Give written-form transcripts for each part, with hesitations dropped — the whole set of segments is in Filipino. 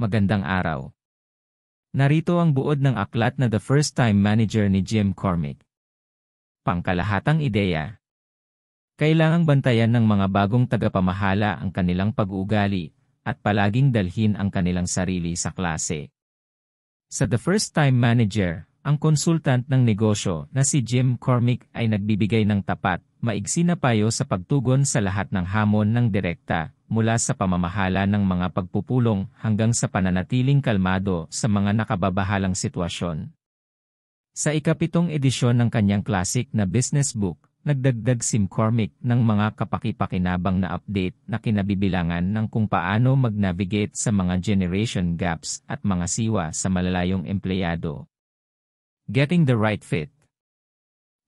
Magandang araw. Narito ang buod ng aklat na The First Time Manager ni Jim Cormick. Pangkalahatang ideya. Kailangang bantayan ng mga bagong tagapamahala ang kanilang pag-uugali at palaging dalhin ang kanilang sarili sa klase. Sa The First Time Manager, ang konsultant ng negosyo na si Jim Cormick ay nagbibigay ng tapat, maigsi na payo sa pagtugon sa lahat ng hamon ng direkta, mula sa pamamahala ng mga pagpupulong hanggang sa pananatiling kalmado sa mga nakababahalang sitwasyon. Sa ika-7 edisyon ng kanyang classic na business book, nagdagdag si Cormick ng mga kapaki-pakinabang na update na kinabibilangan ng kung paano mag-navigate sa mga generation gaps at mga siwa sa malalayong empleyado. Getting the right fit.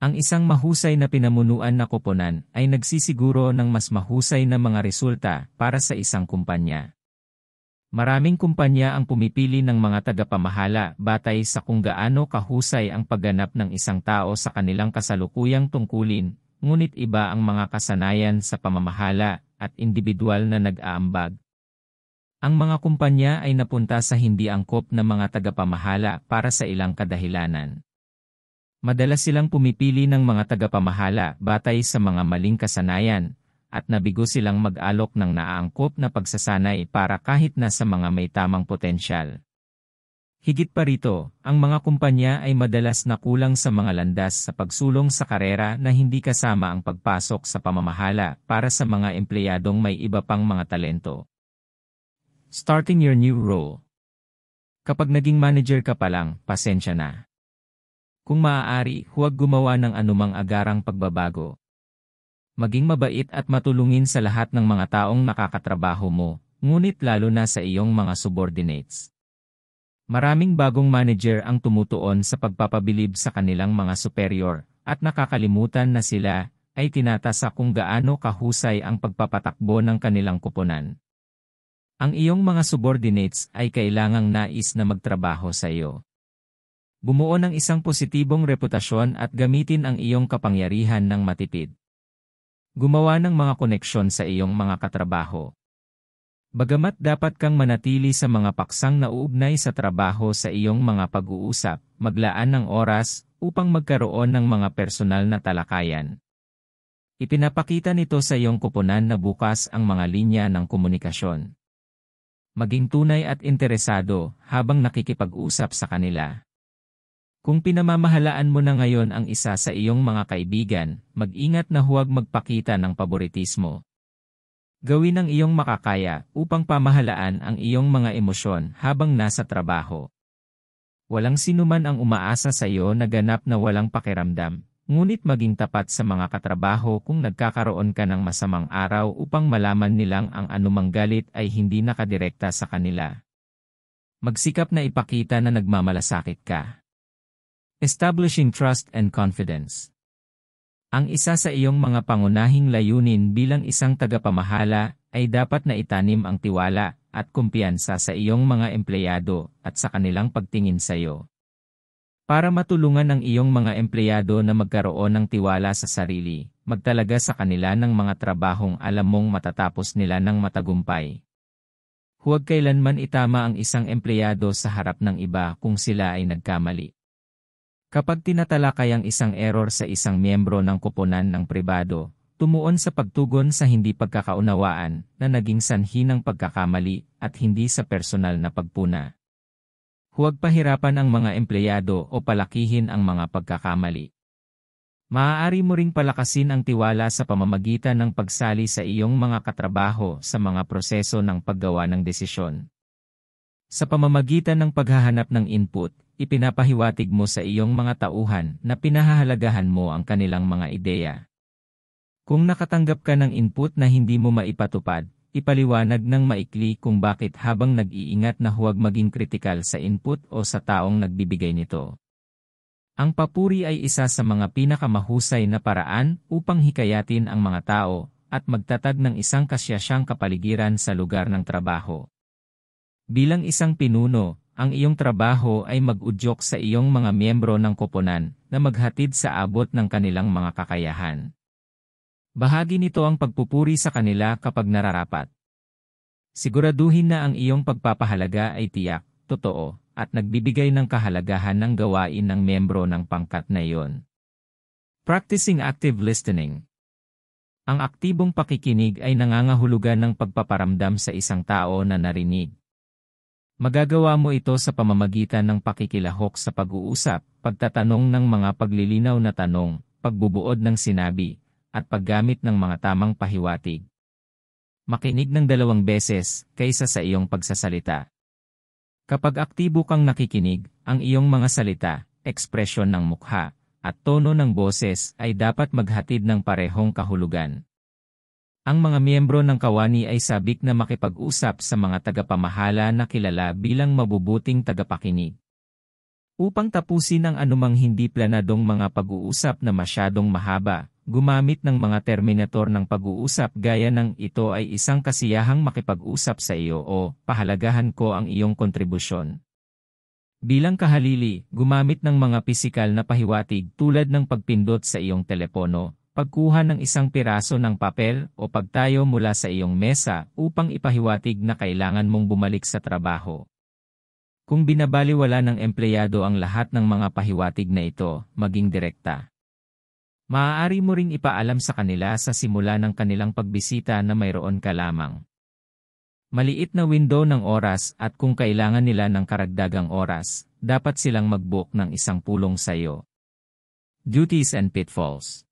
Ang isang mahusay na pinamunuan na koponan ay nagsisiguro ng mas mahusay na mga resulta para sa isang kumpanya. Maraming kumpanya ang pumipili ng mga tagapamahala batay sa kung gaano kahusay ang pagganap ng isang tao sa kanilang kasalukuyang tungkulin, ngunit iba ang mga kasanayan sa pamamahala at individual na nag-aambag. Ang mga kumpanya ay napunta sa hindi angkop na mga tagapamahala para sa ilang kadahilanan. Madalas silang pumipili ng mga tagapamahala batay sa mga maling kasanayan, at nabigo silang mag-alok ng naaangkop na pagsasanay para kahit na sa mga may tamang potensyal. Higit pa rito, ang mga kumpanya ay madalas nakulang sa mga landas sa pagsulong sa karera na hindi kasama ang pagpasok sa pamamahala para sa mga empleyadong may iba pang mga talento. Starting your new role. Kapag naging manager ka pa lang, pasensya na. Kung maaari, huwag gumawa ng anumang agarang pagbabago. Maging mabait at matulungin sa lahat ng mga taong nakakatrabaho mo, ngunit lalo na sa iyong mga subordinates. Maraming bagong manager ang tumutuon sa pagpapabilib sa kanilang mga superior, at nakakalimutan na sila ay tinatasa kung gaano kahusay ang pagpapatakbo ng kanilang koponan. Ang iyong mga subordinates ay kailangang nais na magtrabaho sa iyo. Bumuo ng isang positibong reputasyon at gamitin ang iyong kapangyarihan ng matipid. Gumawa ng mga koneksyon sa iyong mga katrabaho. Bagamat dapat kang manatili sa mga paksang nauugnay sa trabaho sa iyong mga pag-uusap, maglaan ng oras upang magkaroon ng mga personal na talakayan. Ipinapakita nito sa iyong koponan na bukas ang mga linya ng komunikasyon. Maging tunay at interesado habang nakikipag-usap sa kanila. Kung pinamamahalaan mo na ngayon ang isa sa iyong mga kaibigan, mag-ingat na huwag magpakita ng paboritismo. Gawin ang iyong makakaya upang pamahalaan ang iyong mga emosyon habang nasa trabaho. Walang sinuman ang umaasa sa iyo na ganap na walang pakiramdam, ngunit maging tapat sa mga katrabaho kung nagkakaroon ka ng masamang araw upang malaman nilang ang anumang galit ay hindi nakadirekta sa kanila. Magsikap na ipakita na nagmamalasakit ka. Establishing trust and confidence. Ang isa sa iyong mga pangunahing layunin bilang isang tagapamahala ay dapat na itanim ang tiwala at kumpiyansa sa iyong mga empleyado at sa kanilang pagtingin sa iyo. Para matulungan ang iyong mga empleyado na magkaroon ng tiwala sa sarili, magtalaga sa kanila ng mga trabahong alam mong matatapos nila ng matagumpay. Huwag kailanman itama ang isang empleyado sa harap ng iba kung sila ay nagkamali. Kapag tinatalakay ang isang error sa isang miyembro ng koponan ng pribado, tumuon sa pagtugon sa hindi pagkakaunawaan na naging sanhi ng pagkakamali at hindi sa personal na pagpuna. Huwag pahirapan ang mga empleyado o palakihin ang mga pagkakamali. Maaari mo ring palakasin ang tiwala sa pamamagitan ng pagsali sa iyong mga katrabaho sa mga proseso ng paggawa ng desisyon. Sa pamamagitan ng paghahanap ng input, ipinapahiwatig mo sa iyong mga tauhan na pinahahalagahan mo ang kanilang mga ideya. Kung nakatanggap ka ng input na hindi mo maipatupad, ipaliwanag ng maikli kung bakit habang nag-iingat na huwag maging kritikal sa input o sa taong nagbibigay nito. Ang papuri ay isa sa mga pinakamahusay na paraan upang hikayatin ang mga tao at magtatag ng isang kasyasiyang kapaligiran sa lugar ng trabaho. Bilang isang pinuno, ang iyong trabaho ay mag-udyok sa iyong mga miyembro ng koponan na maghatid sa abot ng kanilang mga kakayahan. Bahagi nito ang pagpupuri sa kanila kapag nararapat. Siguraduhin na ang iyong pagpapahalaga ay tiyak, totoo, at nagbibigay ng kahalagahan ng gawain ng miyembro ng pangkat na iyon. Practicing active listening. Ang aktibong pakikinig ay nangangahulugan ng pagpaparamdam sa isang tao na narinig. Magagawa mo ito sa pamamagitan ng pakikilahok sa pag-uusap, pagtatanong ng mga paglilinaw na tanong, pagbubuod ng sinabi, at paggamit ng mga tamang pahiwatig. Makinig ng 2 beses kaysa sa iyong pagsasalita. Kapag aktibo kang nakikinig, ang iyong mga salita, ekspresyon ng mukha, at tono ng boses ay dapat maghatid ng parehong kahulugan. Ang mga miyembro ng kawani ay sabik na makipag-usap sa mga tagapamahala na kilala bilang mabubuting tagapakinig. Upang tapusin ang anumang hindi planadong mga pag-uusap na masyadong mahaba, gumamit ng mga terminator ng pag-uusap gaya ng ito ay isang kasiyahang makipag-usap sa iyo o pahalagahan ko ang iyong kontribusyon. Bilang kahalili, gumamit ng mga pisikal na pahiwatig tulad ng pagpindot sa iyong telepono, pagkuha ng isang piraso ng papel o pagtayo mula sa iyong mesa upang ipahiwatig na kailangan mong bumalik sa trabaho. Kung binabaliwala ng empleyado ang lahat ng mga pahiwatig na ito, maging direkta. Maaari mo ring ipaalam sa kanila sa simula ng kanilang pagbisita na mayroon ka lamang maliit na window ng oras at kung kailangan nila ng karagdagang oras, dapat silang mag-book ng isang pulong sa iyo. Duties and pitfalls.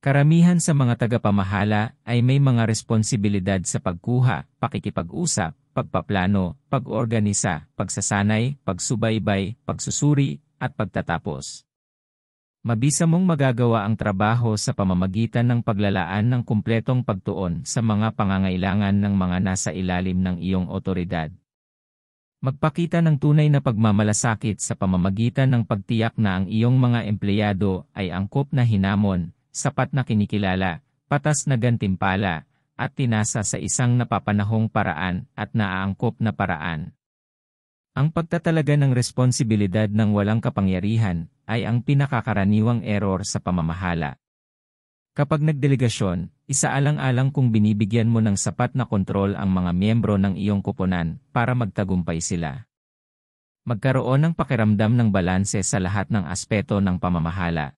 Karamihan sa mga tagapamahala ay may mga responsibilidad sa pagkuha, pakikipag-usap, pagpaplano, pag-organisa, pagsasanay, pagsubaybay, pagsusuri, at pagtatapos. Mabisa mong magagawa ang trabaho sa pamamagitan ng paglalaan ng kumpletong pagtuon sa mga pangangailangan ng mga nasa ilalim ng iyong otoridad. Magpakita ng tunay na pagmamalasakit sa pamamagitan ng pagtiyak na ang iyong mga empleyado ay angkop na hinamon, sapat na kinikilala, patas na gantimpala, at tinasa sa isang napapanahong paraan at naaangkop na paraan. Ang pagtatalaga ng responsibilidad ng walang kapangyarihan ay ang pinakakaraniwang error sa pamamahala. Kapag nagdelegasyon, isaalang-alang kung binibigyan mo ng sapat na kontrol ang mga miyembro ng iyong koponan para magtagumpay sila. Magkaroon ng pakiramdam ng balanse sa lahat ng aspeto ng pamamahala.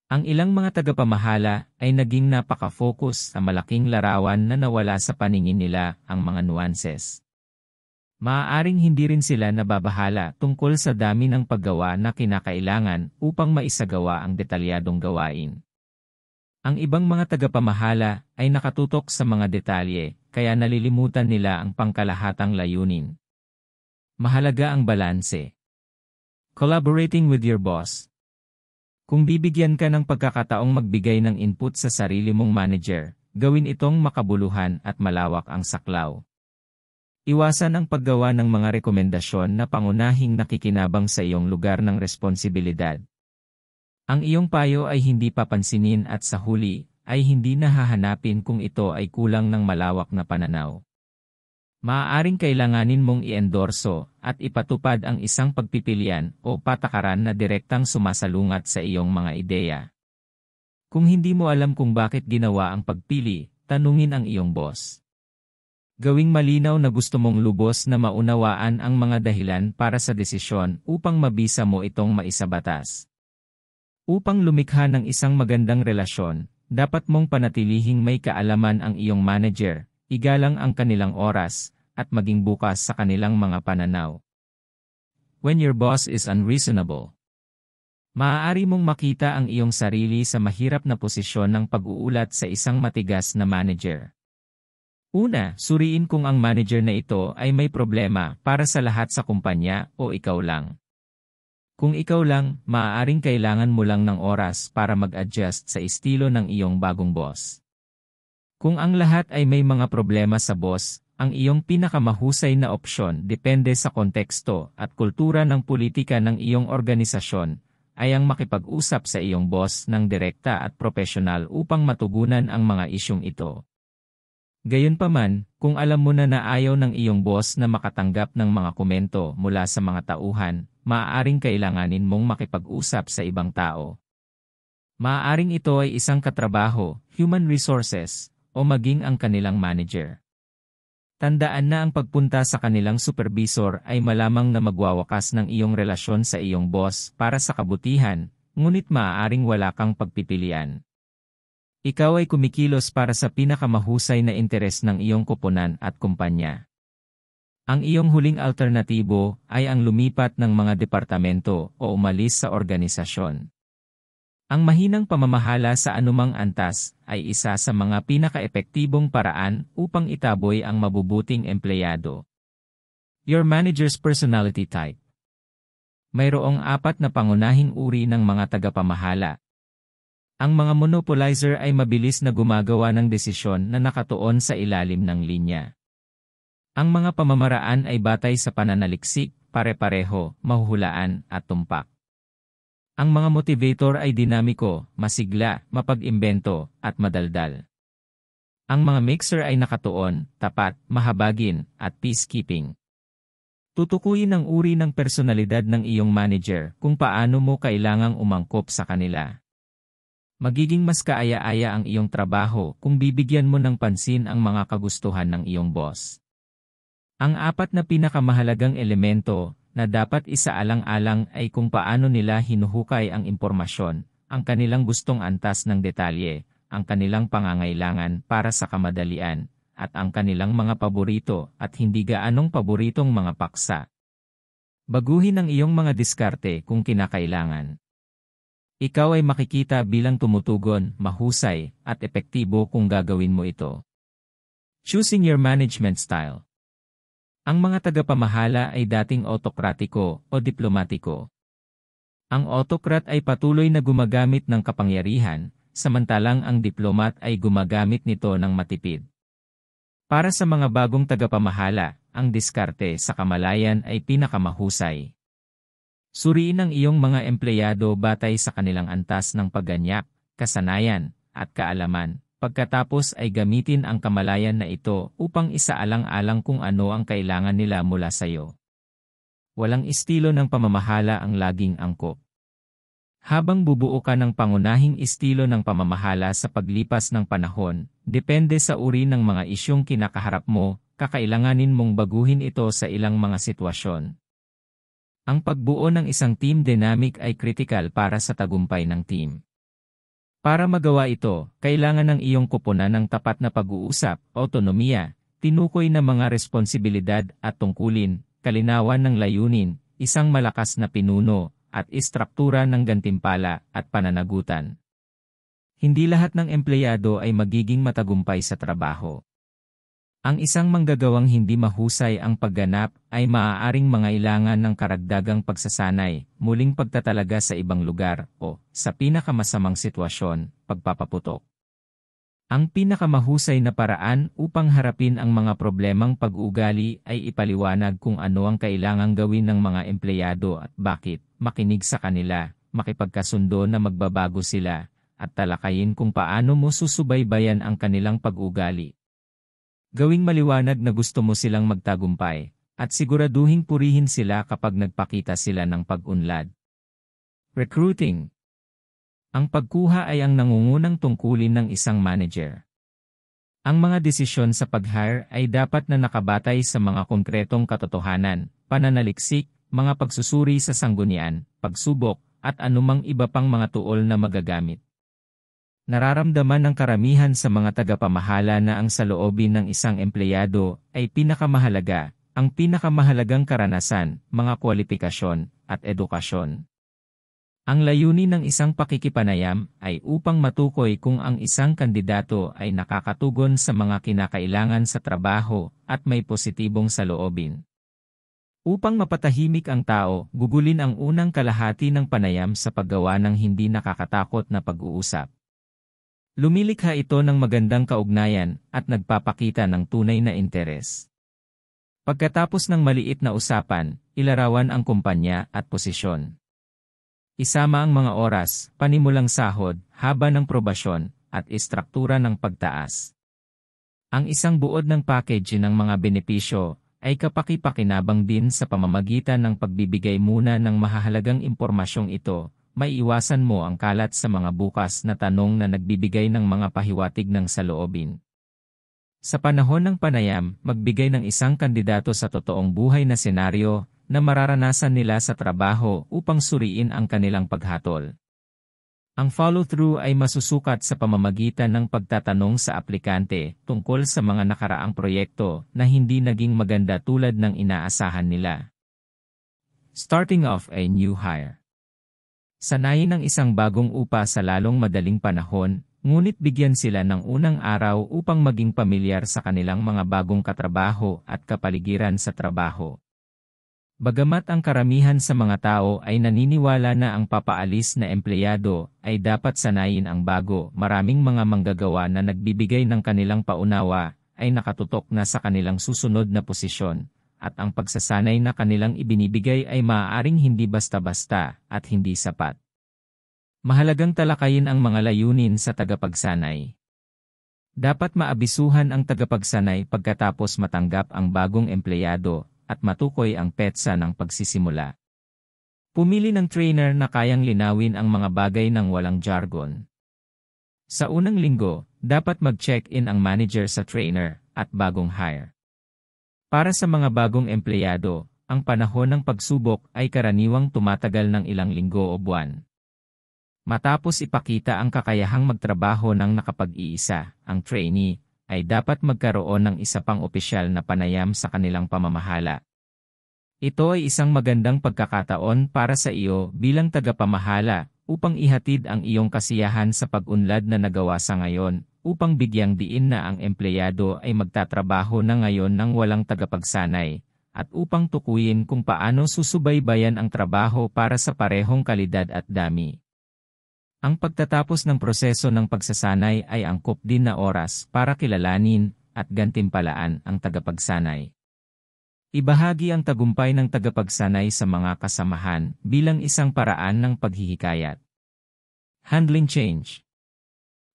Ang ilang mga tagapamahala ay naging napaka-focus sa malaking larawan na nawala sa paningin nila ang mga nuances. Maaaring hindi rin sila nababahala tungkol sa dami ng paggawa na kinakailangan upang maisagawa ang detalyadong gawain. Ang ibang mga tagapamahala ay nakatutok sa mga detalye, kaya nalilimutan nila ang pangkalahatang layunin. Mahalaga ang balanse. Collaborating with your boss. Kung bibigyan ka ng pagkakataong magbigay ng input sa sarili mong manager, gawin itong makabuluhan at malawak ang saklaw. Iwasan ang paggawa ng mga rekomendasyon na pangunahing nakikinabang sa iyong lugar ng responsibilidad. Ang iyong payo ay hindi papansinin at sa huli, ay hindi nahahanapin kung ito ay kulang ng malawak na pananaw. Maaaring kailanganin mong i-endorso at ipatupad ang isang pagpipilian o patakaran na direktang sumasalungat sa iyong mga ideya. Kung hindi mo alam kung bakit ginawa ang pagpili, tanungin ang iyong boss. Gawing malinaw na gusto mong lubos na maunawaan ang mga dahilan para sa desisyon upang mabisa mo itong maisabatas. Upang lumikha ng isang magandang relasyon, dapat mong panatilihing may kaalaman ang iyong manager, igalang ang kanilang oras, at maging bukas sa kanilang mga pananaw. When your boss is unreasonable, maaari mong makita ang iyong sarili sa mahirap na posisyon ng pag-uulat sa isang matigas na manager. Una, suriin kung ang manager na ito ay may problema para sa lahat sa kumpanya o ikaw lang. Kung ikaw lang, maaaring kailangan mo lang ng oras para mag-adjust sa estilo ng iyong bagong boss. Kung ang lahat ay may mga problema sa boss, ang iyong pinakamahusay na opsyon depende sa konteksto at kultura ng politika ng iyong organisasyon, ay ang makipag-usap sa iyong boss ng direkta at propesyonal upang matugunan ang mga isyung ito. Gayunpaman, kung alam mo na ayaw ng iyong boss na makatanggap ng mga komento mula sa mga tauhan, maaaring kailanganin mong makipag-usap sa ibang tao. Maaaring ito ay isang katrabaho, human resources, o maging ang kanilang manager. Tandaan na ang pagpunta sa kanilang supervisor ay malamang na magwawakas ng iyong relasyon sa iyong boss para sa kabutihan, ngunit maaaring wala kang pagpipilian. Ikaw ay kumikilos para sa pinakamahusay na interes ng iyong koponan at kumpanya. Ang iyong huling alternatibo ay ang lumipat ng mga departamento o umalis sa organisasyon. Ang mahinang pamamahala sa anumang antas ay isa sa mga pinaka-epektibong paraan upang itaboy ang mabubuting empleyado. Your manager's personality type. Mayroong 4 na pangunahing uri ng mga tagapamahala. Ang mga monopolizer ay mabilis na gumagawa ng desisyon na nakatuon sa ilalim ng linya. Ang mga pamamaraan ay batay sa pananaliksik, pare-pareho, mahuhulaan at tumpak. Ang mga motivator ay dinamiko, masigla, mapag-imbento, at madaldal. Ang mga mixer ay nakatuon, tapat, mahabagin, at peacekeeping. Tutukuyin ang uri ng personalidad ng iyong manager kung paano mo kailangang umangkop sa kanila. Magiging mas kaaya-aya ang iyong trabaho kung bibigyan mo ng pansin ang mga kagustuhan ng iyong boss. Ang 4 na pinakamahalagang elemento na dapat isaalang-alang ay kung paano nila hinuhukay ang impormasyon, ang kanilang gustong antas ng detalye, ang kanilang pangangailangan para sa kamadalian, at ang kanilang mga paborito at hindi gaanong paboritong mga paksa. Baguhin ang iyong mga diskarte kung kinakailangan. Ikaw ay makikita bilang tumutugon, mahusay, at epektibo kung gagawin mo ito. Choosing your management style. Ang mga tagapamahala ay dating autokratiko o diplomatiko. Ang autokrat ay patuloy na gumagamit ng kapangyarihan, samantalang ang diplomat ay gumagamit nito ng matipid. Para sa mga bagong tagapamahala, ang diskarte sa kamalayan ay pinakamahusay. Suriin ang iyong mga empleyado batay sa kanilang antas ng pagganyak, kasanayan, at kaalaman. Pagkatapos ay gamitin ang kamalayan na ito upang isaalang-alang kung ano ang kailangan nila mula sa iyo. Walang estilo ng pamamahala ang laging angkop. Habang bubuo ka ng pangunahing estilo ng pamamahala sa paglipas ng panahon, depende sa uri ng mga isyong kinakaharap mo, kakailanganin mong baguhin ito sa ilang mga sitwasyon. Ang pagbuo ng isang team dynamic ay kritikal para sa tagumpay ng team. Para magawa ito, kailangan ng iyong koponan ng tapat na pag-uusap, autonomiya, tinukoy na mga responsibilidad at tungkulin, kalinawan ng layunin, isang malakas na pinuno, at istruktura ng gantimpala at pananagutan. Hindi lahat ng empleyado ay magiging matagumpay sa trabaho. Ang isang manggagawang hindi mahusay ang pagganap ay maaaring mangailangan ng karagdagang pagsasanay, muling pagtatalaga sa ibang lugar, o, sa pinakamasamang sitwasyon, pagpapaputok. Ang pinakamahusay na paraan upang harapin ang mga problemang pag-uugali ay ipaliwanag kung ano ang kailangang gawin ng mga empleyado at bakit, makinig sa kanila, makipagkasundo na magbabago sila, at talakayin kung paano mo susubaybayan ang kanilang pag-uugali. Gawing maliwanag na gusto mo silang magtagumpay, at siguraduhin purihin sila kapag nagpakita sila ng pag-unlad. Recruiting. Ang pagkuha ay ang nangungunang tungkulin ng isang manager. Ang mga desisyon sa pag-hire ay dapat na nakabatay sa mga konkretong katotohanan, pananaliksik, mga pagsusuri sa sanggunian, pagsubok, at anumang iba pang mga tuol na magagamit. Nararamdaman ng karamihan sa mga tagapamahala na ang saloobin ng isang empleyado ay pinakamahalaga, ang pinakamahalagang karanasan, mga kwalifikasyon, at edukasyon. Ang layunin ng isang pakikipanayam ay upang matukoy kung ang isang kandidato ay nakakatugon sa mga kinakailangan sa trabaho at may positibong saloobin. Upang mapatahimik ang tao, gugulin ang unang kalahati ng panayam sa paggawa ng hindi nakakatakot na pag-uusap. Lumilikha ito ng magandang kaugnayan at nagpapakita ng tunay na interes. Pagkatapos ng maliit na usapan, ilarawan ang kumpanya at posisyon. Isama ang mga oras, panimulang sahod, haba ng probasyon, at istruktura ng pagtaas. Ang isang buod ng package ng mga benepisyo ay kapaki-pakinabang din sa pamamagitan ng pagbibigay muna ng mahahalagang impormasyong ito. May iwasan mo ang kalat sa mga bukas na tanong na nagbibigay ng mga pahiwatig ng saloobin. Sa panahon ng panayam, magbigay ng isang kandidato sa totoong buhay na senaryo na mararanasan nila sa trabaho upang suriin ang kanilang paghatol. Ang follow-through ay masusukat sa pamamagitan ng pagtatanong sa aplikante tungkol sa mga nakaraang proyekto na hindi naging maganda tulad ng inaasahan nila. Starting off a new hire. Sanayin ng isang bagong upa sa lalong madaling panahon, ngunit bigyan sila ng unang araw upang maging pamilyar sa kanilang mga bagong katrabaho at kapaligiran sa trabaho. Bagamat ang karamihan sa mga tao ay naniniwala na ang papaalis na empleyado ay dapat sanayin ang bago, maraming mga manggagawa na nagbibigay ng kanilang paunawa ay nakatutok na sa kanilang susunod na posisyon, at ang pagsasanay na kanilang ibinibigay ay maaaring hindi basta-basta at hindi sapat. Mahalagang talakayin ang mga layunin sa tagapagsanay. Dapat maabisuhan ang tagapagsanay pagkatapos matanggap ang bagong empleyado at matukoy ang petsa ng pagsisimula. Pumili ng trainer na kayang linawin ang mga bagay ng walang jargon. Sa unang linggo, dapat mag-check-in ang manager sa trainer at bagong hire. Para sa mga bagong empleyado, ang panahon ng pagsubok ay karaniwang tumatagal ng ilang linggo o buwan. Matapos ipakita ang kakayahang magtrabaho ng nakapag-iisa, ang trainee ay dapat magkaroon ng isa pang opisyal na panayam sa kanilang pamamahala. Ito ay isang magandang pagkakataon para sa iyo bilang tagapamahala upang ihatid ang iyong kasiyahan sa pag-unlad na nagawa sa ngayon, upang bigyang diin na ang empleyado ay magtatrabaho na ngayon ng walang tagapagsanay, at upang tukuyin kung paano susubaybayan ang trabaho para sa parehong kalidad at dami. Ang pagtatapos ng proseso ng pagsasanay ay angkop din na oras para kilalanin at gantimpalaan ang tagapagsanay. Ibahagi ang tagumpay ng tagapagsanay sa mga kasamahan bilang isang paraan ng paghihikayat. Handling change.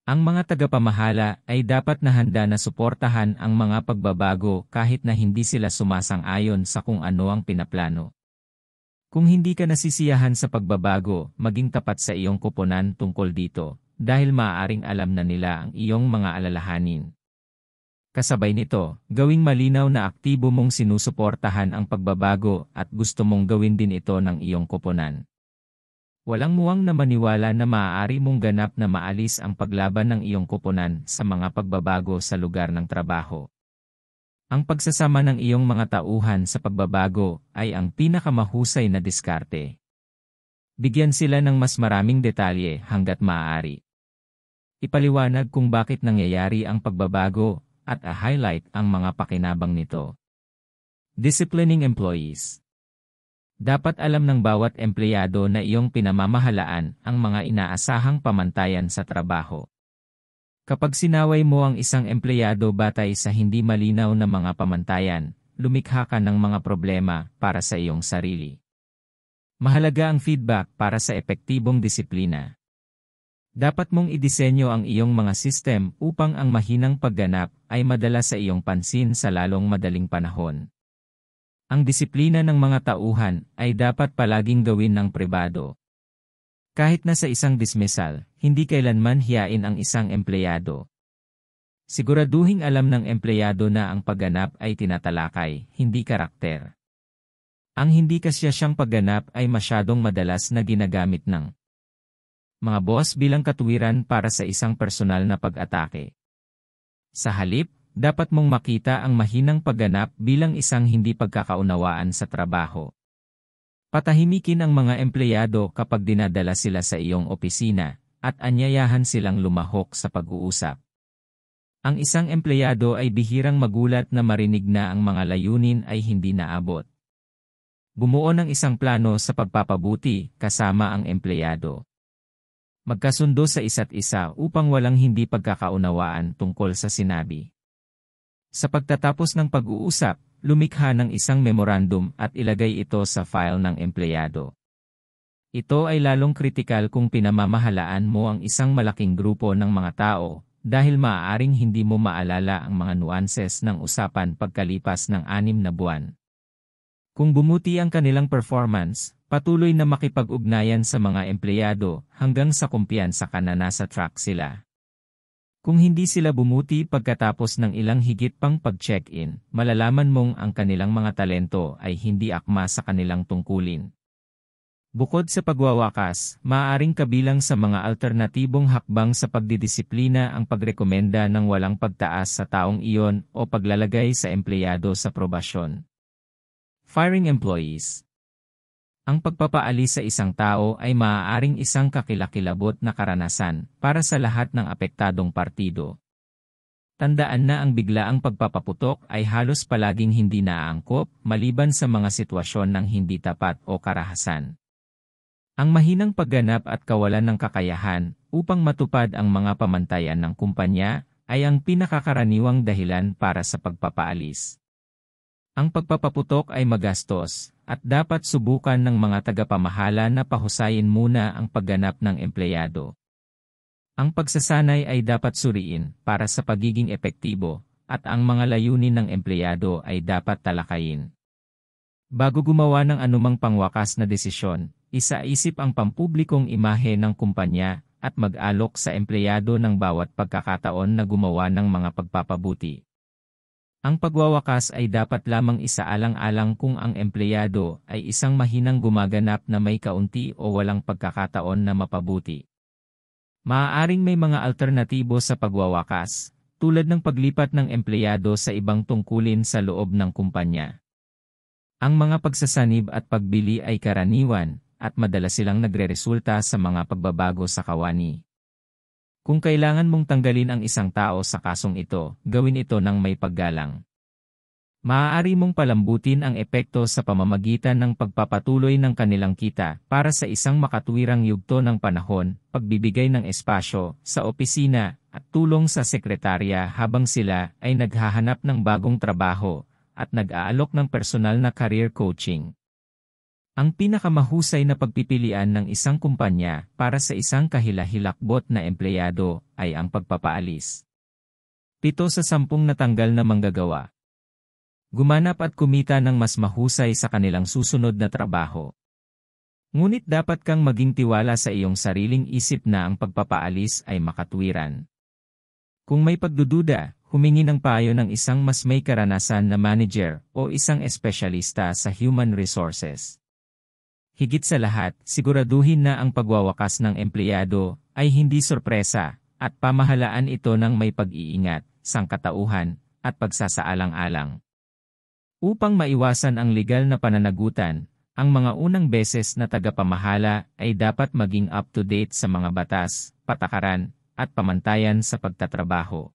Ang mga tagapamahala ay dapat na handa na suportahan ang mga pagbabago kahit na hindi sila sumasang-ayon sa kung ano ang pinaplano. Kung hindi ka nasisiyahan sa pagbabago, maging tapat sa iyong koponan tungkol dito, dahil maaaring alam na nila ang iyong mga alalahanin. Kasabay nito, gawing malinaw na aktibo mong sinusuportahan ang pagbabago at gusto mong gawin din ito ng iyong koponan. Walang muwang na maniwala na maaari mong ganap na maalis ang paglaban ng iyong koponan sa mga pagbabago sa lugar ng trabaho. Ang pagsasama ng iyong mga tauhan sa pagbabago ay ang pinakamahusay na diskarte. Bigyan sila ng mas maraming detalye hanggat maaari. Ipaliwanag kung bakit nangyayari ang pagbabago at i-highlight ang mga pakinabang nito. Disciplining employees. Dapat alam ng bawat empleyado na iyong pinamamahalaan ang mga inaasahang pamantayan sa trabaho. Kapag sinaway mo ang isang empleyado batay sa hindi malinaw na mga pamantayan, lumikha ka ng mga problema para sa iyong sarili. Mahalaga ang feedback para sa epektibong disiplina. Dapat mong idisenyo ang iyong mga sistem upang ang mahinang pagganap ay madala sa iyong pansin sa lalong madaling panahon. Ang disiplina ng mga tauhan ay dapat palaging gawin ng pribado. Kahit na sa isang dismissal, hindi kailanman hiyain ang isang empleyado. Siguraduhing alam ng empleyado na ang pagganap ay tinatalakay, hindi karakter. Ang hindi kasiyasyang pagganap ay masyadong madalas na ginagamit ng mga boss bilang katuwiran para sa isang personal na pag-atake. Sa halip, dapat mong makita ang mahinang pagganap bilang isang hindi pagkakaunawaan sa trabaho. Patahimikin ang mga empleyado kapag dinadala sila sa iyong opisina, at anyayahan silang lumahok sa pag-uusap. Ang isang empleyado ay bihirang magulat na marinig na ang mga layunin ay hindi naabot. Bumuo ng isang plano sa pagpapabuti kasama ang empleyado. Magkasundo sa isa't isa upang walang hindi pagkakaunawaan tungkol sa sinabi. Sa pagtatapos ng pag-uusap, lumikha ng isang memorandum at ilagay ito sa file ng empleyado. Ito ay lalong kritikal kung pinamamahalaan mo ang isang malaking grupo ng mga tao, dahil maaaring hindi mo maalala ang mga nuances ng usapan pagkalipas ng 6 na buwan. Kung bumuti ang kanilang performance, patuloy na makipag-ugnayan sa mga empleyado hanggang sa kumpiyansa ka na nasa track sila. Kung hindi sila bumuti pagkatapos ng ilang higit pang pag-check-in, malalaman mong ang kanilang mga talento ay hindi akma sa kanilang tungkulin. Bukod sa pagwawakas, maaaring kabilang sa mga alternatibong hakbang sa pagdidisiplina ang pagrekomenda ng walang pagtaas sa taong iyon o paglalagay sa empleyado sa probasyon. Firing employees. Ang pagpapaalis sa isang tao ay maaaring isang kakilakilabot na karanasan para sa lahat ng apektadong partido. Tandaan na ang biglaang pagpapaputok ay halos palaging hindi naaangkop maliban sa mga sitwasyon ng hindi tapat o karahasan. Ang mahinang pagganap at kawalan ng kakayahan upang matupad ang mga pamantayan ng kumpanya ay ang pinakakaraniwang dahilan para sa pagpapaalis. Ang pagpapaputok ay magastos at dapat subukan ng mga tagapamahala na pahusayin muna ang pagganap ng empleyado. Ang pagsasanay ay dapat suriin para sa pagiging epektibo at ang mga layunin ng empleyado ay dapat talakayin. Bago gumawa ng anumang pangwakas na desisyon, isaisip ang pampublikong imahe ng kumpanya at mag-alok sa empleyado ng bawat pagkakataon na gumawa ng mga pagpapabuti. Ang pagwawakas ay dapat lamang isaalang-alang kung ang empleyado ay isang mahinang gumaganap na may kaunti o walang pagkakataon na mapabuti. Maaaring may mga alternatibo sa pagwawakas, tulad ng paglipat ng empleyado sa ibang tungkulin sa loob ng kumpanya. Ang mga pagsasanib at pagbili ay karaniwan, at madalas silang nagreresulta sa mga pagbabago sa kawani. Kung kailangan mong tanggalin ang isang tao sa kasong ito, gawin ito ng may paggalang. Maaari mong palambutin ang epekto sa pamamagitan ng pagpapatuloy ng kanilang kita para sa isang makatuwirang yugto ng panahon, pagbibigay ng espasyo sa opisina, at tulong sa sekretarya habang sila ay naghahanap ng bagong trabaho at nag-aalok ng personal na career coaching. Ang pinakamahusay na pagpipilian ng isang kumpanya para sa isang kahilahilakbot na empleyado ay ang pagpapaalis. 7 sa 10 natanggal na manggagawa. Gumanap at kumita ng mas mahusay sa kanilang susunod na trabaho. Ngunit dapat kang maging tiwala sa iyong sariling isip na ang pagpapaalis ay makatwiran. Kung may pagdududa, humingi ng payo ng isang mas may karanasan na manager o isang espesyalista sa human resources. Higit sa lahat, siguraduhin na ang pagwawakas ng empleyado ay hindi sorpresa at pamahalaan ito ng may pag-iingat, sangkatauhan, at pagsasaalang-alang. Upang maiwasan ang legal na pananagutan, ang mga unang beses na tagapamahala ay dapat maging up-to-date sa mga batas, patakaran, at pamantayan sa pagtatrabaho.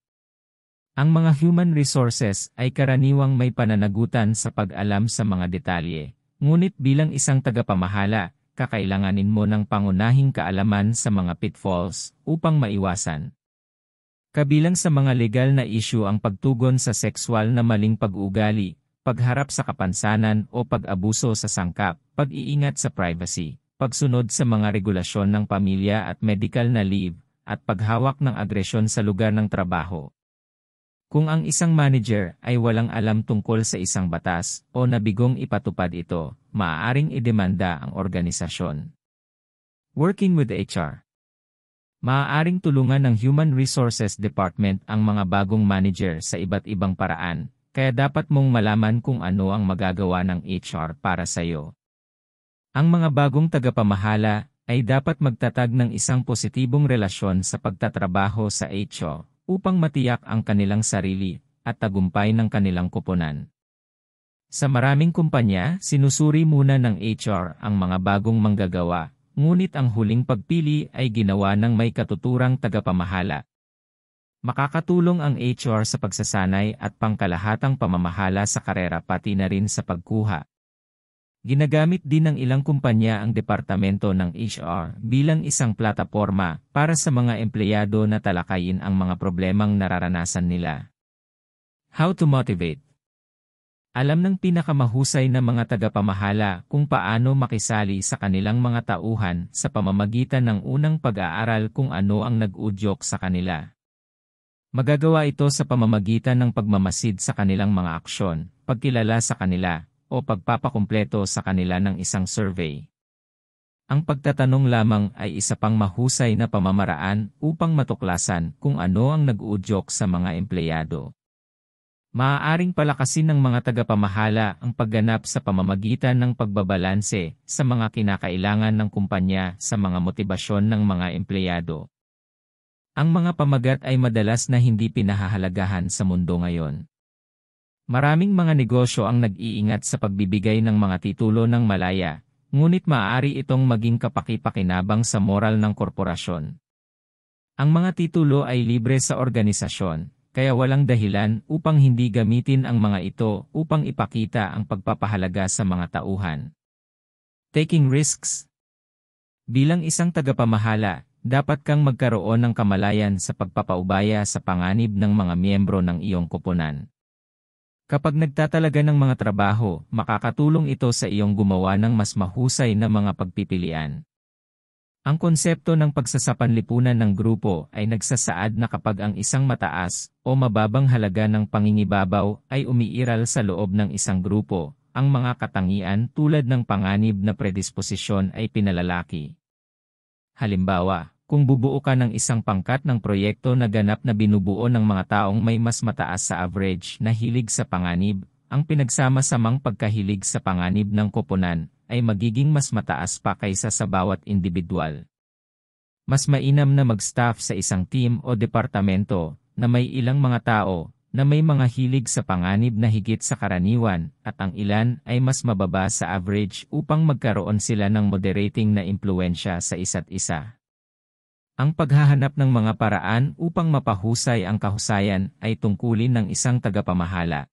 Ang mga human resources ay karaniwang may pananagutan sa pag-alam sa mga detalye. Ngunit bilang isang tagapamahala, kakailanganin mo ng pangunahing kaalaman sa mga pitfalls upang maiwasan. Kabilang sa mga legal na issue ang pagtugon sa sexual na maling pag-uugali, pagharap sa kapansanan o pag-abuso sa sangkap, pag-iingat sa privacy, pagsunod sa mga regulasyon ng pamilya at medical na leave, at paghawak ng agresyon sa lugar ng trabaho. Kung ang isang manager ay walang alam tungkol sa isang batas o nabigong ipatupad ito, maaaring idemanda ang organisasyon. Working with HR. Maaaring tulungan ng Human Resources Department ang mga bagong manager sa iba't ibang paraan, kaya dapat mong malaman kung ano ang magagawa ng HR para sa iyo. Ang mga bagong tagapamahala ay dapat magtatag ng isang positibong relasyon sa pagtatrabaho sa HR, upang matiyak ang kanilang sarili at tagumpay ng kanilang koponan. Sa maraming kumpanya, sinusuri muna ng HR ang mga bagong manggagawa, ngunit ang huling pagpili ay ginawa ng may katuturang tagapamahala. Makakatulong ang HR sa pagsasanay at pangkalahatang pamamahala sa karera pati na rin sa pagkuha. Ginagamit din ng ilang kumpanya ang departamento ng HR bilang isang plataporma para sa mga empleyado na talakayin ang mga problemang nararanasan nila. How to motivate? Alam ng pinakamahusay na mga tagapamahala kung paano makisali sa kanilang mga tauhan sa pamamagitan ng unang pag-aaral kung ano ang nag-udyok sa kanila. Magagawa ito sa pamamagitan ng pagmamasid sa kanilang mga aksyon, pagkilala sa kanila, o pagpapakumpleto sa kanila ng isang survey. Ang pagtatanong lamang ay isa pang mahusay na pamamaraan upang matuklasan kung ano ang nag-uudyok sa mga empleyado. Maaaring palakasin ng mga tagapamahala ang pagganap sa pamamagitan ng pagbabalanse sa mga kinakailangan ng kumpanya sa mga motibasyon ng mga empleyado. Ang mga pamagat ay madalas na hindi pinahahalagahan sa mundo ngayon. Maraming mga negosyo ang nag-iingat sa pagbibigay ng mga titulo ng malaya, ngunit maaari itong maging kapaki-pakinabang sa moral ng korporasyon. Ang mga titulo ay libre sa organisasyon, kaya walang dahilan upang hindi gamitin ang mga ito upang ipakita ang pagpapahalaga sa mga tauhan. Taking risks. Bilang isang tagapamahala, dapat kang magkaroon ng kamalayan sa pagpapaubaya sa panganib ng mga miyembro ng iyong koponan. Kapag nagtatalaga ng mga trabaho, makakatulong ito sa iyong gumawa ng mas mahusay na mga pagpipilian. Ang konsepto ng pagsasapanlipunan ng grupo ay nagsasaad na kapag ang isang mataas o mababang halaga ng pangingibabaw ay umiiral sa loob ng isang grupo, ang mga katangian tulad ng panganib na predisposisyon ay pinalalaki. Halimbawa, kung bubuo ka ng isang pangkat ng proyekto na ganap na binubuo ng mga taong may mas mataas sa average na hilig sa panganib, ang pinagsama-samang pagkahilig sa panganib ng koponan ay magiging mas mataas pa kaysa sa bawat individual. Mas mainam na mag-staff sa isang team o departamento na may ilang mga tao na may mga hilig sa panganib na higit sa karaniwan at ang ilan ay mas mababa sa average upang magkaroon sila ng moderating na impluwensya sa isa't isa. Ang paghahanap ng mga paraan upang mapahusay ang kahusayan ay tungkulin ng isang tagapamahala.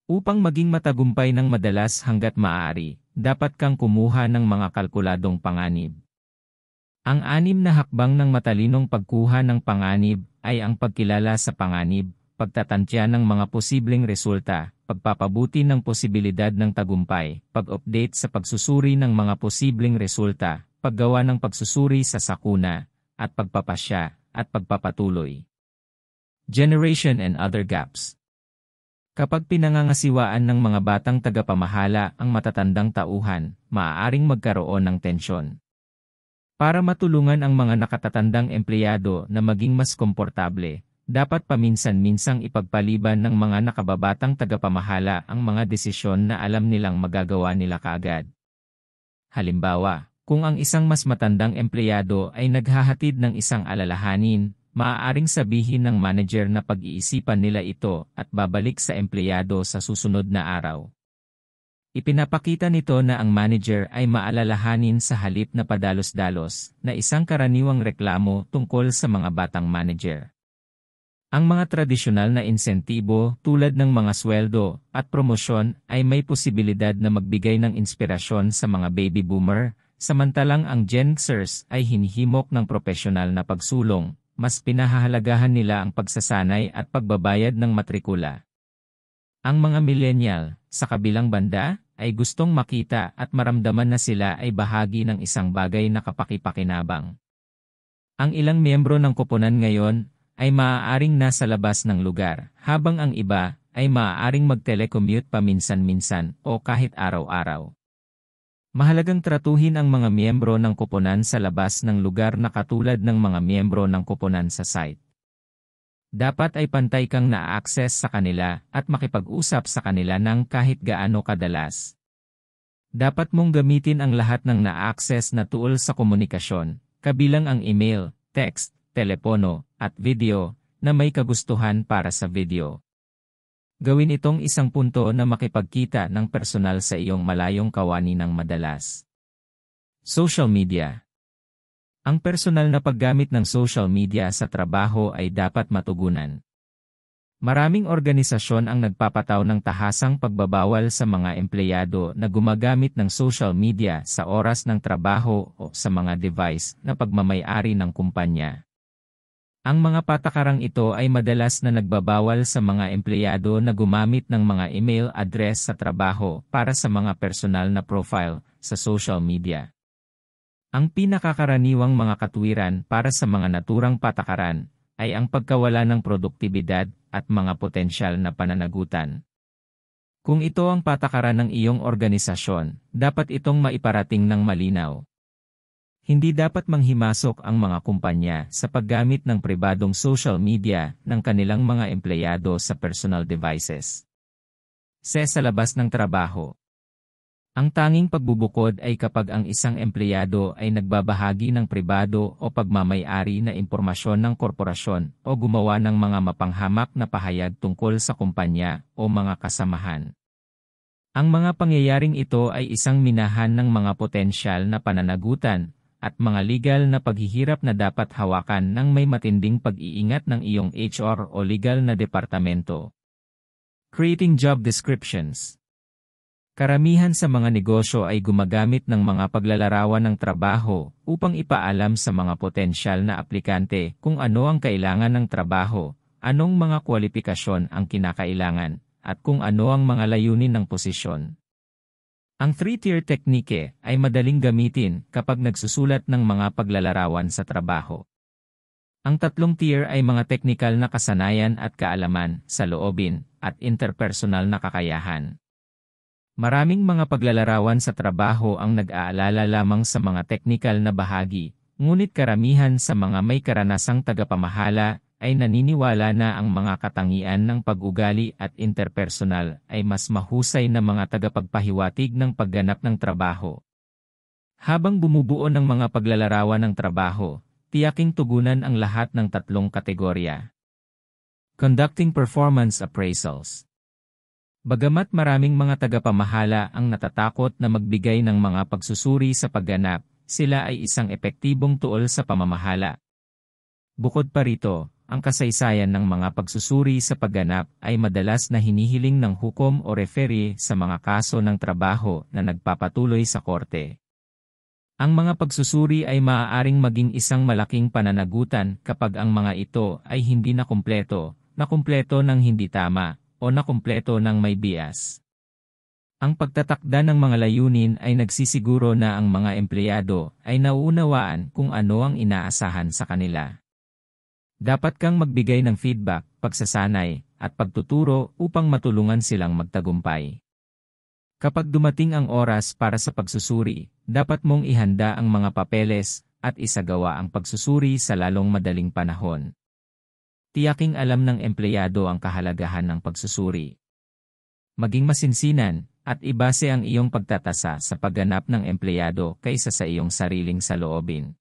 Upang maging matagumpay ng madalas hanggat maaari, dapat kang kumuha ng mga kalkuladong panganib. Ang 6 na hakbang ng matalinong pagkuha ng panganib ay ang pagkilala sa panganib, pagtatantya ng mga posibleng resulta, pagpapabuti ng posibilidad ng tagumpay, pag-update sa pagsusuri ng mga posibleng resulta, paggawa ng pagsusuri sa sakuna, at pagpapasya, at pagpapatuloy. Generation and other gaps. Kapag pinangangasiwaan ng mga batang tagapamahala ang matatandang tauhan, maaaring magkaroon ng tensyon. Para matulungan ang mga nakatatandang empleyado na maging mas komportable, dapat paminsan-minsang ipagpaliban ng mga nakababatang tagapamahala ang mga desisyon na alam nilang magagawa nila kaagad. Halimbawa, kung ang isang mas matandang empleyado ay naghahatid ng isang alalahanin, maaaring sabihin ng manager na pag-iisipan nila ito at babalik sa empleyado sa susunod na araw. Ipinapakita nito na ang manager ay maalalahanin sa halip na padalos-dalos na isang karaniwang reklamo tungkol sa mga batang manager. Ang mga tradisyonal na insentibo tulad ng mga sweldo at promosyon ay may posibilidad na magbigay ng inspirasyon sa mga baby boomer, samantalang ang Gen Xers ay hinihimok ng propesyonal na pagsulong, mas pinahahalagahan nila ang pagsasanay at pagbabayad ng matrikula. Ang mga millennial, sa kabilang banda, ay gustong makita at maramdaman na sila ay bahagi ng isang bagay na kapaki-pakinabang. Ang ilang miyembro ng koponan ngayon ay maaaring nasa labas ng lugar, habang ang iba ay maaaring mag-telecommute paminsan-minsan o kahit araw-araw. Mahalagang tratuhin ang mga miyembro ng koponan sa labas ng lugar na katulad ng mga miyembro ng koponan sa site. Dapat ay pantay kang na-access sa kanila at makipag-usap sa kanila ng kahit gaano kadalas. Dapat mong gamitin ang lahat ng na-access na tool sa komunikasyon, kabilang ang email, text, telepono, at video, na may kagustuhan para sa video. Gawin itong isang punto na makipagkita ng personal sa iyong malayong kawani ng madalas. Social media. Ang personal na paggamit ng social media sa trabaho ay dapat matugunan. Maraming organisasyon ang nagpapataw ng tahasang pagbabawal sa mga empleyado na gumagamit ng social media sa oras ng trabaho o sa mga device na pagmamay-ari ng kumpanya. Ang mga patakarang ito ay madalas na nagbabawal sa mga empleyado na gumamit ng mga email address sa trabaho para sa mga personal na profile sa social media. Ang pinakakaraniwang mga katwiran para sa mga naturang patakaran ay ang pagkawala ng produktibidad at mga potensyal na pananagutan. Kung ito ang patakaran ng iyong organisasyon, dapat itong maiparating ng malinaw. Hindi dapat manghimasok ang mga kumpanya sa paggamit ng pribadong social media ng kanilang mga empleyado sa personal devices. Sa labas ng trabaho. Ang tanging pagbubukod ay kapag ang isang empleyado ay nagbabahagi ng pribado o pagmamay-ari na impormasyon ng korporasyon o gumawa ng mga mapanghamak na pahayag tungkol sa kumpanya o mga kasamahan. Ang mga pangyayaring ito ay isang minahan ng mga potensyal na pananagutan at mga legal na paghihirap na dapat hawakan ng may matinding pag-iingat ng iyong HR o legal na departamento. Creating job descriptions. Karamihan sa mga negosyo ay gumagamit ng mga paglalarawan ng trabaho upang ipaalam sa mga potensyal na aplikante kung ano ang kailangan ng trabaho, anong mga kwalifikasyon ang kinakailangan, at kung ano ang mga layunin ng posisyon. Ang 3-tier teknike ay madaling gamitin kapag nagsusulat ng mga paglalarawan sa trabaho. Ang 3 tier ay mga teknikal na kasanayan at kaalaman, saloobin, at interpersonal na kakayahan. Maraming mga paglalarawan sa trabaho ang nag-aalala lamang sa mga teknikal na bahagi, ngunit karamihan sa mga may karanasang tagapamahala ay naniniwala na ang mga katangian ng pag-ugali at interpersonal ay mas mahusay na mga tagapagpahiwatig ng pagganap ng trabaho. Habang bumubuo ng mga paglalarawan ng trabaho, tiyaking tugunan ang lahat ng 3 kategorya. Conducting performance appraisals. Bagamat maraming mga tagapamahala ang natatakot na magbigay ng mga pagsusuri sa pagganap, sila ay isang epektibong tuol sa pamamahala. Bukod pa rito, ang kasaysayan ng mga pagsusuri sa pagganap ay madalas na hinihiling ng hukom o referee sa mga kaso ng trabaho na nagpapatuloy sa korte. Ang mga pagsusuri ay maaaring maging isang malaking pananagutan kapag ang mga ito ay hindi nakumpleto ng hindi tama, o nakumpleto ng may bias. Ang pagtatakda ng mga layunin ay nagsisiguro na ang mga empleyado ay nauunawaan kung ano ang inaasahan sa kanila. Dapat kang magbigay ng feedback, pagsasanay, at pagtuturo upang matulungan silang magtagumpay. Kapag dumating ang oras para sa pagsusuri, dapat mong ihanda ang mga papeles at isagawa ang pagsusuri sa lalong madaling panahon. Tiyaking alam ng empleyado ang kahalagahan ng pagsusuri. Maging masinsinan at ibase ang iyong pagtatasa sa pagganap ng empleyado kaysa sa iyong sariling saloobin.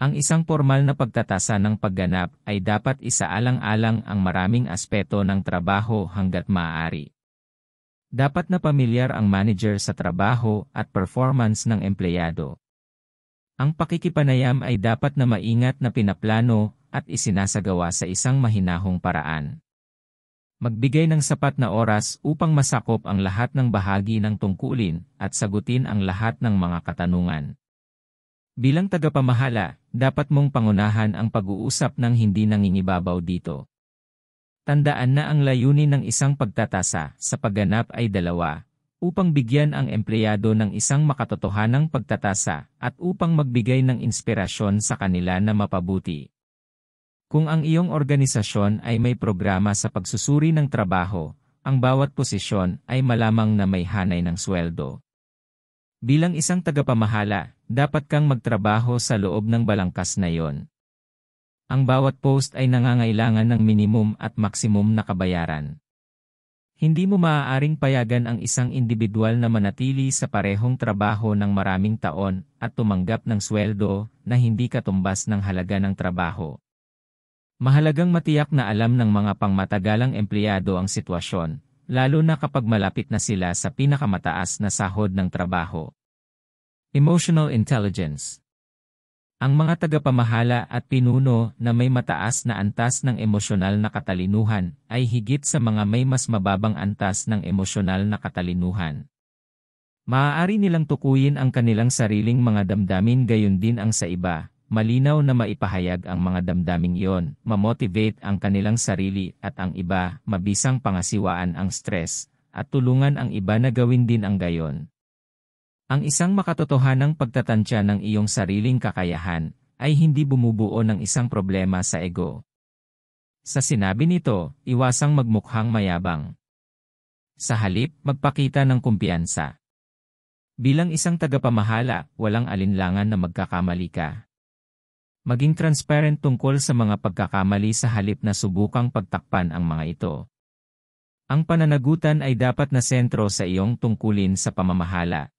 Ang isang formal na pagtatasa ng pagganap ay dapat isaalang-alang ang maraming aspeto ng trabaho hanggat maaari. Dapat na pamilyar ang manager sa trabaho at performance ng empleyado. Ang pakikipanayam ay dapat na maingat na pinaplano at isinasagawa sa isang mahinahong paraan. Magbigay ng sapat na oras upang masakop ang lahat ng bahagi ng tungkulin at sagutin ang lahat ng mga katanungan. Bilang tagapamahala, dapat mong pangunahan ang pag-uusap ng hindi nangingibabaw dito. Tandaan na ang layunin ng isang pagtatasa sa pagganap ay 2, upang bigyan ang empleyado ng isang makatotohanang pagtatasa at upang magbigay ng inspirasyon sa kanila na mapabuti. Kung ang iyong organisasyon ay may programa sa pagsusuri ng trabaho, ang bawat posisyon ay malamang na may hanay ng sweldo. Bilang isang tagapamahala, dapat kang magtrabaho sa loob ng balangkas na iyon. Ang bawat post ay nangangailangan ng minimum at maksimum na kabayaran. Hindi mo maaaring payagan ang isang individual na manatili sa parehong trabaho ng maraming taon at tumanggap ng sweldo na hindi katumbas ng halaga ng trabaho. Mahalagang matiyak na alam ng mga pangmatagalang empleyado ang sitwasyon, lalo na kapag malapit na sila sa pinakamataas na sahod ng trabaho. Emotional intelligence. Ang mga tagapamahala at pinuno na may mataas na antas ng emosyonal na katalinuhan ay higit sa mga may mas mababang antas ng emosyonal na katalinuhan. Maaari nilang tukuyin ang kanilang sariling mga damdamin gayon din ang sa iba. Malinaw na maipahayag ang mga damdaming iyon, mamotivate ang kanilang sarili at ang iba, mabisang pangasiwaan ang stress, at tulungan ang iba na gawin din ang gayon. Ang isang makatotohanang pagtatansya ng iyong sariling kakayahan ay hindi bumubuo ng isang problema sa ego. Sa sinabi nito, iwasang magmukhang mayabang. Sa halip, magpakita ng kumpiyansa. Bilang isang tagapamahala, walang alinlangan na magkakamali ka. Maging transparent tungkol sa mga pagkakamali sa halip na subukang pagtakpan ang mga ito. Ang pananagutan ay dapat na sentro sa iyong tungkulin sa pamamahala.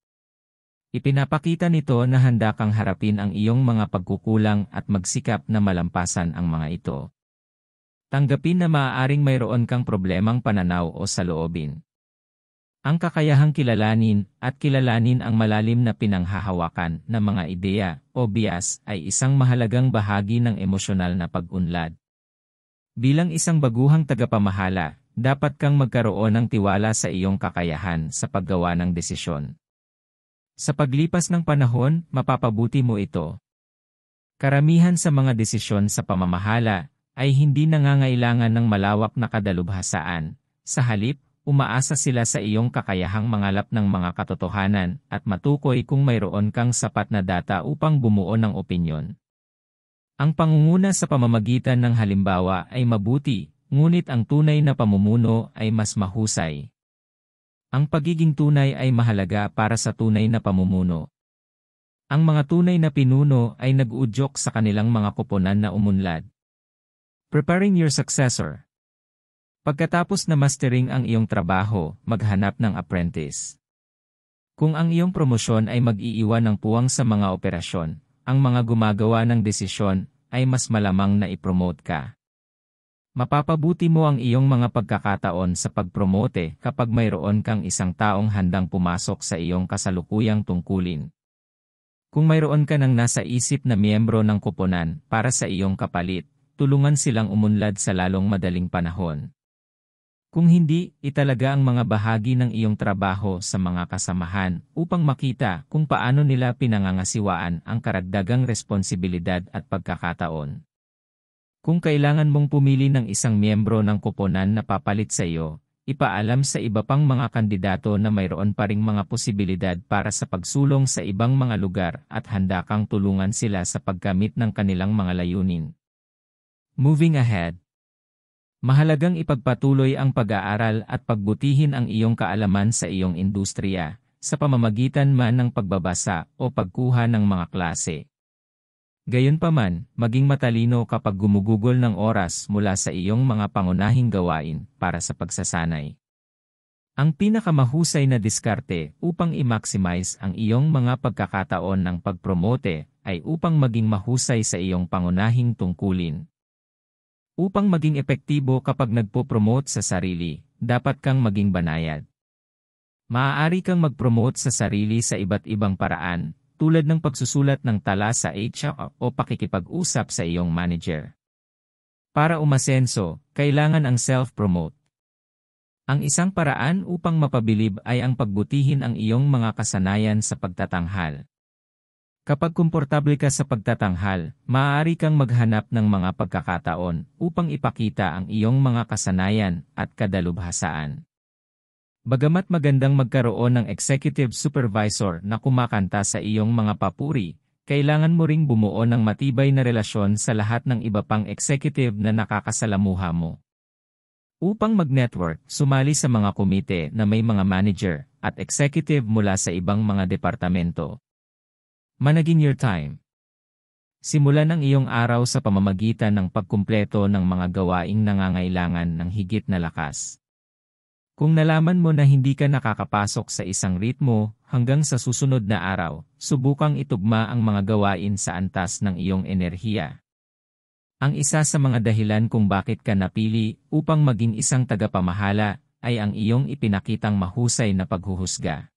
Ipinapakita nito na handa kang harapin ang iyong mga pagkukulang at magsikap na malampasan ang mga ito. Tanggapin na maaaring mayroon kang problemang pananaw o saloobin. Ang kakayahang kilalanin ang malalim na pinanghahawakan ng mga ideya o bias ay isang mahalagang bahagi ng emosyonal na pag-unlad. Bilang isang baguhang tagapamahala, dapat kang magkaroon ng tiwala sa iyong kakayahan sa paggawa ng desisyon. Sa paglipas ng panahon, mapapabuti mo ito. Karamihan sa mga desisyon sa pamamahala ay hindi nangangailangan ng malawak na kadalubhasaan. Sa halip, umaasa sila sa iyong kakayahang mangalap ng mga katotohanan at matukoy kung mayroon kang sapat na data upang bumuo ng opinyon. Ang pangunguna sa pamamagitan ng halimbawa ay mabuti, ngunit ang tunay na pamumuno ay mas mahusay. Ang pagiging tunay ay mahalaga para sa tunay na pamumuno. Ang mga tunay na pinuno ay nag-uudyok sa kanilang mga koponan na umunlad. Preparing your successor. Pagkatapos na mastering ang iyong trabaho, maghanap ng apprentice. Kung ang iyong promosyon ay mag-iiwan ng puwang sa mga operasyon, ang mga gumagawa ng desisyon ay mas malamang na ipromote ka. Mapapabuti mo ang iyong mga pagkakataon sa pagpromote kapag mayroon kang isang taong handang pumasok sa iyong kasalukuyang tungkulin. Kung mayroon ka ng nasa isip na miyembro ng koponan para sa iyong kapalit, tulungan silang umunlad sa lalong madaling panahon. Kung hindi, italaga ang mga bahagi ng iyong trabaho sa mga kasamahan upang makita kung paano nila pinangangasiwaan ang karagdagang responsibilidad at pagkakataon. Kung kailangan mong pumili ng isang miyembro ng koponan na papalit sa iyo, ipaalam sa iba pang mga kandidato na mayroon pa ring mga posibilidad para sa pagsulong sa ibang mga lugar at handa kang tulungan sila sa pagkamit ng kanilang mga layunin. Moving ahead. Mahalagang ipagpatuloy ang pag-aaral at pagbutihin ang iyong kaalaman sa iyong industriya, sa pamamagitan man ng pagbabasa o pagkuha ng mga klase. Gayunpaman, maging matalino kapag gumugugol ng oras mula sa iyong mga pangunahing gawain para sa pagsasanay. Ang pinakamahusay na diskarte upang i-maximize ang iyong mga pagkakataon ng pagpromote ay upang maging mahusay sa iyong pangunahing tungkulin. Upang maging epektibo kapag nagpo-promote sa sarili, dapat kang maging banayad. Maaari kang mag-promote sa sarili sa iba't ibang paraan, tulad ng pagsusulat ng tala sa HR o pakikipag-usap sa iyong manager. Para umasenso, kailangan ang self-promote. Ang isang paraan upang mapabilib ay ang pagbutihin ang iyong mga kasanayan sa pagtatanghal. Kapag komportable ka sa pagtatanghal, maaari kang maghanap ng mga pagkakataon upang ipakita ang iyong mga kasanayan at kadalubhasaan. Bagamat magandang magkaroon ng executive supervisor na kumakanta sa iyong mga papuri, kailangan mo ring bumuo ng matibay na relasyon sa lahat ng iba pang executive na nakakasalamuha mo. Upang mag-network, sumali sa mga komite na may mga manager at executive mula sa ibang mga departamento. Managing your time. Simulan ang iyong araw sa pamamagitan ng pagkumpleto ng mga gawaing nangangailangan ng higit na lakas. Kung nalaman mo na hindi ka nakakapasok sa isang ritmo hanggang sa susunod na araw, subukang itugma ang mga gawain sa antas ng iyong enerhiya. Ang isa sa mga dahilan kung bakit ka napili upang maging isang tagapamahala ay ang iyong ipinakitang mahusay na paghuhusga.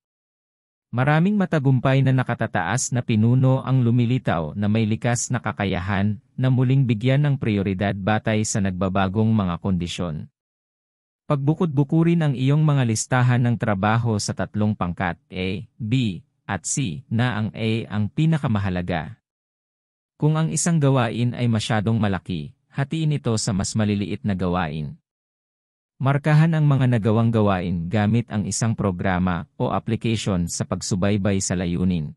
Maraming matagumpay na nakatataas na pinuno ang lumilitaw na may likas na kakayahan na muling bigyan ng prioridad batay sa nagbabagong mga kondisyon. Pagbukod-bukurin ang iyong mga listahan ng trabaho sa tatlong pangkat A, B, at C na ang A ang pinakamahalaga. Kung ang isang gawain ay masyadong malaki, hatiin ito sa mas maliliit na gawain. Markahan ang mga nagawang gawain gamit ang isang programa o application sa pagsubaybay sa layunin.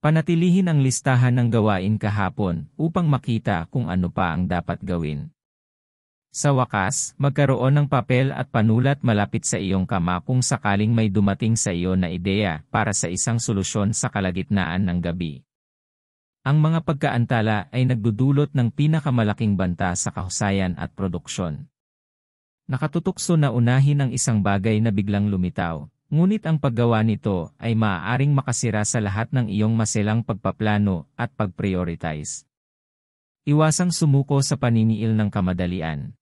Panatilihin ang listahan ng gawain kahapon upang makita kung ano pa ang dapat gawin. Sa wakas, magkaroon ng papel at panulat malapit sa iyong kama kung sakaling may dumating sa iyo na ideya para sa isang solusyon sa kalagitnaan ng gabi. Ang mga pagkaantala ay nagdudulot ng pinakamalaking banta sa kahusayan at produksyon. Nakatutukso na unahin ang isang bagay na biglang lumitaw, ngunit ang paggawa nito ay maaaring makasira sa lahat ng iyong maselang pagpaplano at pag-prioritize. Iwasang sumuko sa paniniil ng kamadalian.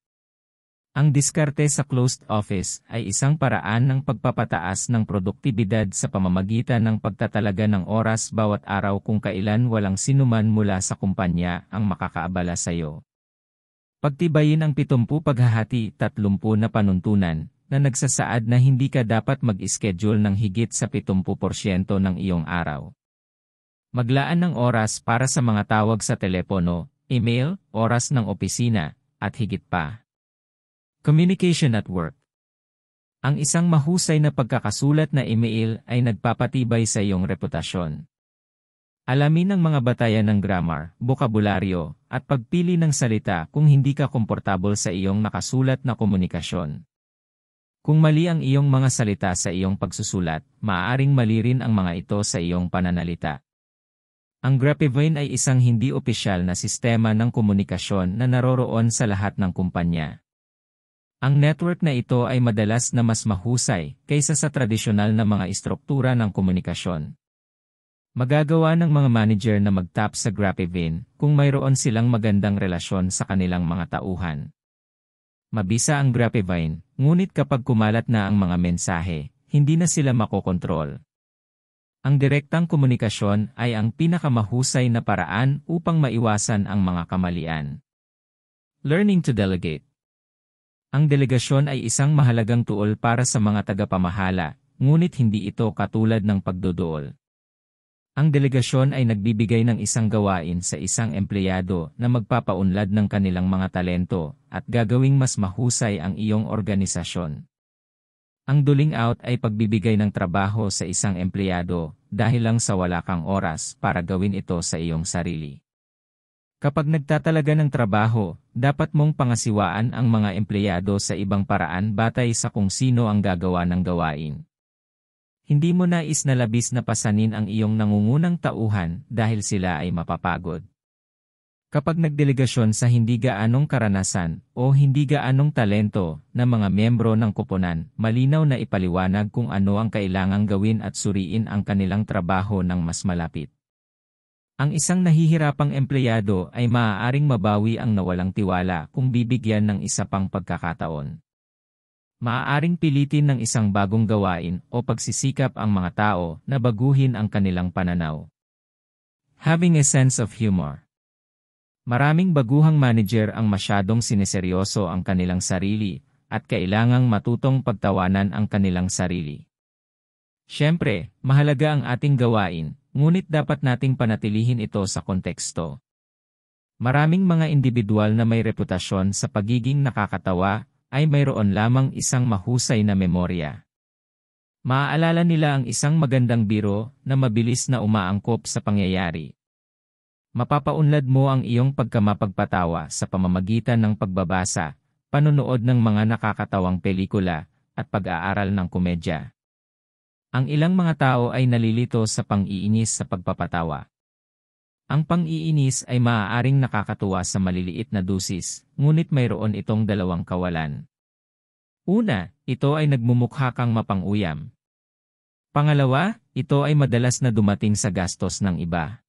Ang diskarte sa closed office ay isang paraan ng pagpapataas ng produktibidad sa pamamagitan ng pagtatalaga ng oras bawat araw kung kailan walang sinuman mula sa kumpanya ang makakaabala sa iyo. Pagtibayin ang 70 paghahati 30 na panuntunan na nagsasaad na hindi ka dapat mag-schedule ng higit sa 70% ng iyong araw. Maglaan ng oras para sa mga tawag sa telepono, email, oras ng opisina, at higit pa. Communication at work. Ang isang mahusay na pagkakasulat na email ay nagpapatibay sa iyong reputasyon. Alamin ang mga batayan ng grammar, bokabularyo, at pagpili ng salita kung hindi ka komportable sa iyong nakasulat na komunikasyon. Kung mali ang iyong mga salita sa iyong pagsusulat, maaaring mali rin ang mga ito sa iyong pananalita. Ang Grapevine ay isang hindi opisyal na sistema ng komunikasyon na naroroon sa lahat ng kumpanya. Ang network na ito ay madalas na mas mahusay kaysa sa tradisyonal na mga istruktura ng komunikasyon. Magagawa ng mga manager na mag-tap sa Grapevine kung mayroon silang magandang relasyon sa kanilang mga tauhan. Mabisa ang Grapevine, ngunit kapag kumalat na ang mga mensahe, hindi na sila makokontrol. Ang direktang komunikasyon ay ang pinakamahusay na paraan upang maiwasan ang mga kamalian. Learning to delegate. Ang delegasyon ay isang mahalagang tool para sa mga tagapamahala, ngunit hindi ito katulad ng pagdodool. Ang delegasyon ay nagbibigay ng isang gawain sa isang empleyado na magpapaunlad ng kanilang mga talento at gagawing mas mahusay ang iyong organisasyon. Ang doling out ay pagbibigay ng trabaho sa isang empleyado dahil lang sa wala kang oras para gawin ito sa iyong sarili. Kapag nagtatalaga ng trabaho, dapat mong pangasiwaan ang mga empleyado sa ibang paraan batay sa kung sino ang gagawa ng gawain. Hindi mo nais na labis na pasanin ang iyong nangungunang tauhan dahil sila ay mapapagod. Kapag nagdelegasyon sa hindi gaanong karanasan o hindi gaanong talento na mga miyembro ng koponan, malinaw na ipaliwanag kung ano ang kailangang gawin at suriin ang kanilang trabaho ng mas malapit. Ang isang nahihirapang empleyado ay maaaring mabawi ang nawalang tiwala kung bibigyan ng isa pang pagkakataon. Maaaring pilitin ng isang bagong gawain o pagsisikap ang mga tao na baguhin ang kanilang pananaw. Having a sense of humor. Maraming baguhang manager ang masyadong sineseryoso ang kanilang sarili at kailangang matutong pagtawanan ang kanilang sarili. Siyempre, mahalaga ang ating gawain, ngunit dapat nating panatilihin ito sa konteksto. Maraming mga individual na may reputasyon sa pagiging nakakatawa ay mayroon lamang isang mahusay na memorya. Maaalala nila ang isang magandang biro na mabilis na umaangkop sa pangyayari. Mapapaunlad mo ang iyong pagkamapagpatawa sa pamamagitan ng pagbabasa, panonood ng mga nakakatawang pelikula, at pag-aaral ng komedya. Ang ilang mga tao ay nalilito sa pang-iinis sa pagpapatawa. Ang pang-iinis ay maaaring nakakatuwa sa maliliit na dosis, ngunit mayroon itong dalawang kawalan. Una, ito ay nagmumukha kang mapang-uyam. Pangalawa, ito ay madalas na dumating sa gastos ng iba.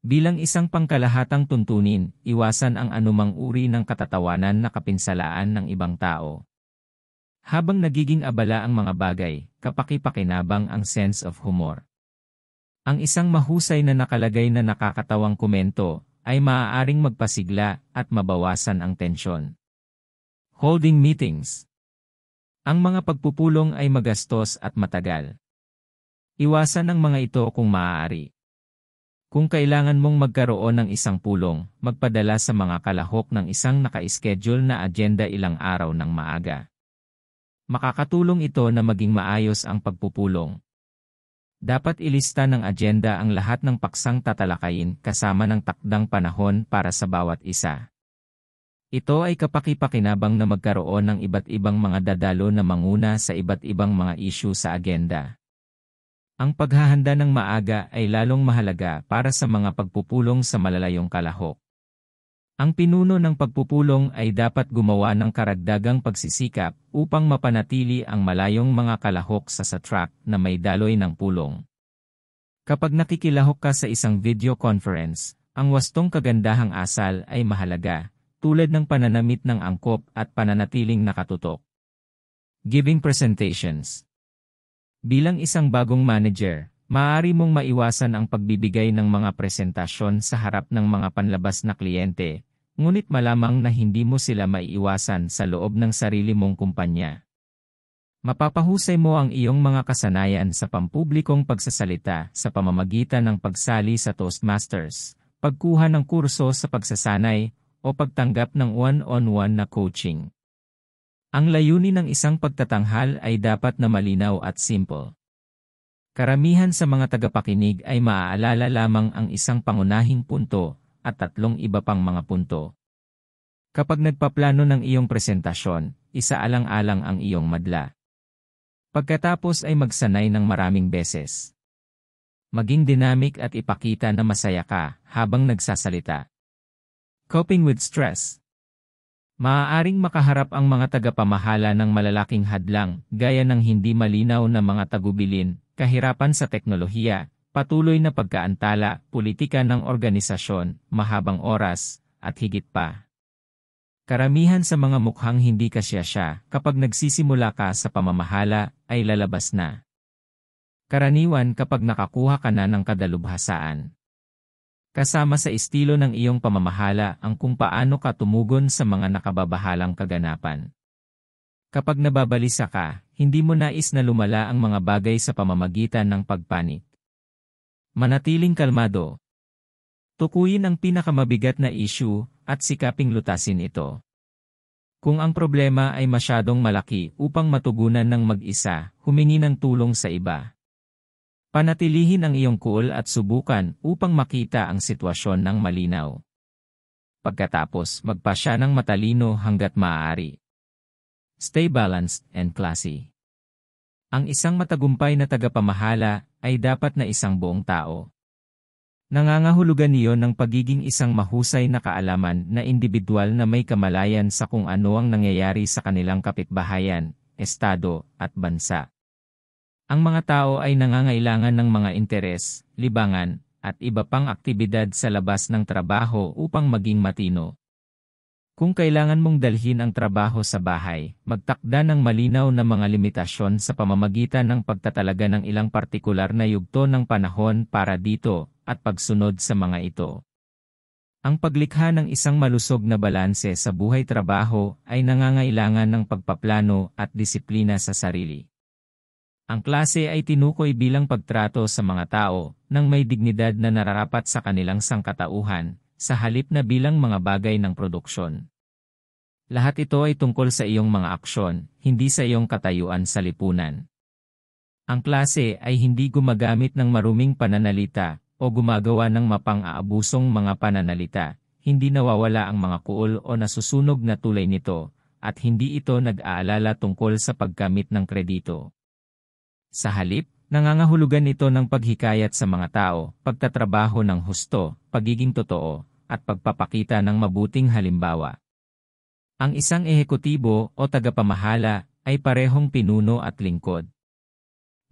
Bilang isang pangkalahatang tuntunin, iwasan ang anumang uri ng katatawanan na kapinsalaan ng ibang tao. Habang nagiging abala ang mga bagay, kapaki-pakinabang ang sense of humor. Ang isang mahusay na nakalagay na nakakatawang komento ay maaaring magpasigla at mabawasan ang tensyon. Holding meetings. Ang mga pagpupulong ay magastos at matagal. Iwasan ang mga ito kung maaari. Kung kailangan mong magkaroon ng isang pulong, magpadala sa mga kalahok ng isang naka-schedule na agenda ilang araw ng maaga. Makakatulong ito na maging maayos ang pagpupulong. Dapat ilista ng agenda ang lahat ng paksang tatalakayin kasama ng takdang panahon para sa bawat isa. Ito ay kapaki-pakinabang na magkaroon ng iba't ibang mga dadalo na manguna sa iba't ibang mga issue sa agenda. Ang paghahanda ng maaga ay lalong mahalaga para sa mga pagpupulong sa malalayong kalahok. Ang pinuno ng pagpupulong ay dapat gumawa ng karagdagang pagsisikap upang mapanatili ang malayong mga kalahok sa track na may daloy ng pulong. Kapag nakikilahok ka sa isang video conference, ang wastong kagandahang asal ay mahalaga, tulad ng pananamit ng angkop at pananatiling nakatutok. Giving presentations. Bilang isang bagong manager, maaari mong maiwasan ang pagbibigay ng mga presentasyon sa harap ng mga panlabas na kliyente, ngunit malamang na hindi mo sila maiiwasan sa loob ng sarili mong kumpanya. Mapapahusay mo ang iyong mga kasanayan sa pampublikong pagsasalita sa pamamagitan ng pagsali sa Toastmasters, pagkuha ng kurso sa pagsasanay, o pagtanggap ng one-on-one na coaching. Ang layunin ng isang pagtatanghal ay dapat na malinaw at simple. Karamihan sa mga tagapakinig ay maaalala lamang ang isang pangunahing punto at 3 iba pang mga punto. Kapag nagpaplano ng iyong presentasyon, isaalang-alang ang iyong madla. Pagkatapos ay magsanay ng maraming beses. Maging dynamic at ipakita na masaya ka habang nagsasalita. Coping with stress. Maaaring makaharap ang mga tagapamahala ng malalaking hadlang gaya ng hindi malinaw na mga tagubilin, kahirapan sa teknolohiya, patuloy na pagkaantala, politika ng organisasyon, mahabang oras, at higit pa. Karamihan sa mga mukhang hindi kasya kapag nagsisimula ka sa pamamahala ay lalabas na. Karaniwan kapag nakakuha ka na ng kadalubhasaan. Kasama sa estilo ng iyong pamamahala ang kung paano ka tumugon sa mga nakababahalang kaganapan. Kapag nababalisa ka, hindi mo nais na lumala ang mga bagay sa pamamagitan ng pagpanik. Manatiling kalmado. Tukuyin ang pinakamabigat na issue at sikaping lutasin ito. Kung ang problema ay masyadong malaki upang matugunan ng mag-isa, humingi ng tulong sa iba. Panatilihin ang iyong cool at subukan upang makita ang sitwasyon ng malinaw. Pagkatapos, magpasya ng matalino hanggat maaari. Stay balanced and classy. Ang isang matagumpay na tagapamahala ay dapat na isang buong tao. Nangangahulugan niyon ng pagiging isang mahusay na kaalaman na individual na may kamalayan sa kung ano ang nangyayari sa kanilang kapitbahayan, estado, at bansa. Ang mga tao ay nangangailangan ng mga interes, libangan, at iba pang aktibidad sa labas ng trabaho upang maging matino. Kung kailangan mong dalhin ang trabaho sa bahay, magtakda ng malinaw na mga limitasyon sa pamamagitan ng pagtatalaga ng ilang partikular na yugto ng panahon para dito, at pagsunod sa mga ito. Ang paglikha ng isang malusog na balanse sa buhay-trabaho ay nangangailangan ng pagpaplano at disiplina sa sarili. Ang klase ay tinukoy bilang pagtrato sa mga tao nang may dignidad na nararapat sa kanilang sangkatauhan, sa halip na bilang mga bagay ng produksyon. Lahat ito ay tungkol sa iyong mga aksyon, hindi sa iyong katayuan sa lipunan. Ang klase ay hindi gumagamit ng maruming pananalita o gumagawa ng mapang-aabusong mga pananalita, hindi nawawala ang mga kuol o nasusunog na tulay nito, at hindi ito nag-aalala tungkol sa pagkamit ng kredito. Sa halip, nangangahulugan ito ng paghikayat sa mga tao, pagtatrabaho ng husto, pagiging totoo, at pagpapakita ng mabuting halimbawa. Ang isang ehekutibo o tagapamahala ay parehong pinuno at lingkod.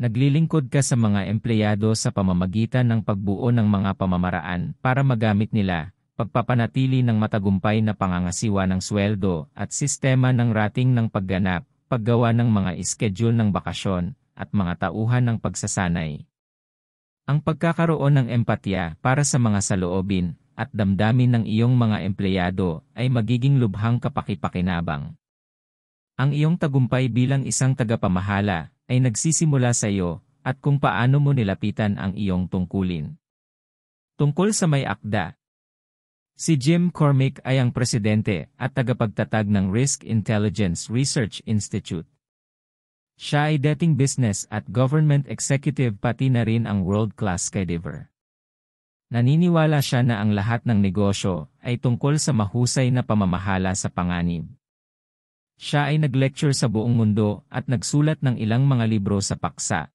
Naglilingkod ka sa mga empleyado sa pamamagitan ng pagbuo ng mga pamamaraan para magamit nila, pagpapanatili ng matagumpay na pangangasiwa ng sweldo at sistema ng rating ng pagganap, paggawa ng mga schedule ng bakasyon, at mga tauhan ng pagsasanay. Ang pagkakaroon ng empatya para sa mga saloobin at damdamin ng iyong mga empleyado ay magiging lubhang kapaki-pakinabang. Ang iyong tagumpay bilang isang tagapamahala ay nagsisimula sa iyo at kung paano mo nilapitan ang iyong tungkulin. Tungkol sa may akda. Si Jim Cormick ay ang presidente at tagapagtatag ng Risk Intelligence Research Institute. Siya ay dating business at government executive pati na rin ang world-class skydiver. Naniniwala siya na ang lahat ng negosyo ay tungkol sa mahusay na pamamahala sa panganib. Siya ay nag-lecture sa buong mundo at nagsulat ng ilang mga libro sa paksa,